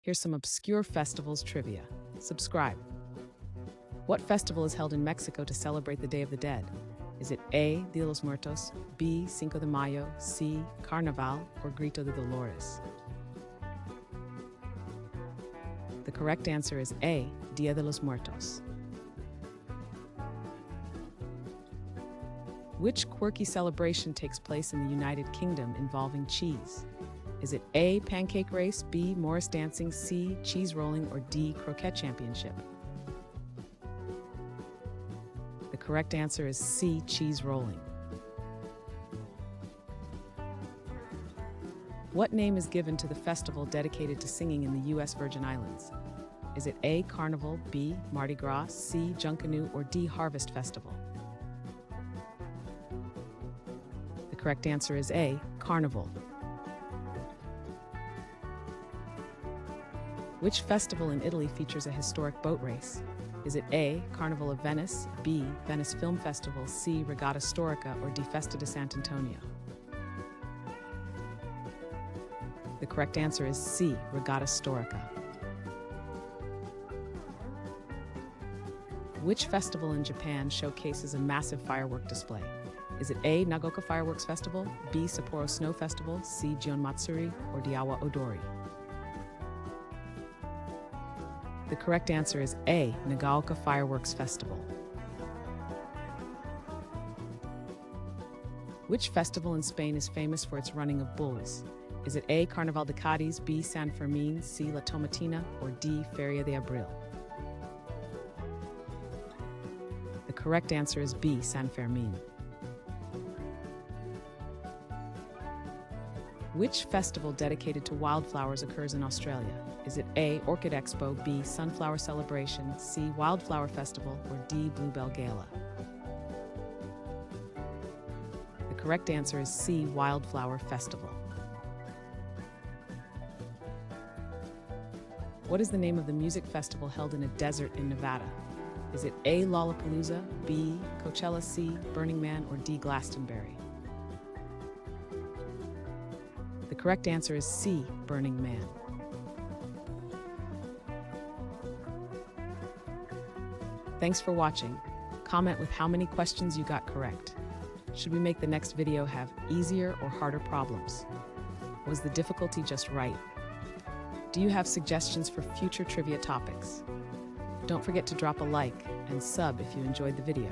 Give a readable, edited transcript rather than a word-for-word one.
Here's some obscure festivals trivia. Subscribe. What festival is held in Mexico to celebrate the Day of the Dead? Is it A. Dia de los Muertos, B. Cinco de Mayo, C. Carnival, or Grito de Dolores? The correct answer is A. Dia de los Muertos. Which quirky celebration takes place in the United Kingdom involving cheese? Is it A. Pancake race, B. Morris dancing, C. Cheese rolling, or D. Croquette championship? The correct answer is C. Cheese rolling. What name is given to the festival dedicated to singing in the U.S. Virgin Islands? Is it A. Carnival, B. Mardi Gras, C. Junkanoo, or D. Harvest Festival? The correct answer is A. Carnival. Which festival in Italy features a historic boat race? Is it A. Carnival of Venice, B. Venice Film Festival, C. Regata Storica, or D. Festa di Sant'Antonio? The correct answer is C. Regata Storica. Which festival in Japan showcases a massive firework display? Is it A. Nagaoka Fireworks Festival, B. Sapporo Snow Festival, C. Gion Matsuri, or D. Awa Odori? The correct answer is A. Nagaoka Fireworks Festival. Which festival in Spain is famous for its running of bulls? Is it A. Carnival de Cádiz, B. San Fermín, C. La Tomatina, or D. Feria de Abril? The correct answer is B. San Fermín. Which festival dedicated to wildflowers occurs in Australia? Is it A. Orchid Expo, B. Sunflower Celebration, C. Wildflower Festival, or D. Bluebell Gala? The correct answer is C. Wildflower Festival. What is the name of the music festival held in a desert in Nevada? Is it A. Lollapalooza, B. Coachella, C. Burning Man, or D. Glastonbury? The correct answer is C. Burning Man. Thanks for watching. Comment with how many questions you got correct. Should we make the next video have easier or harder problems? Was the difficulty just right? Do you have suggestions for future trivia topics? Don't forget to drop a like and sub if you enjoyed the video.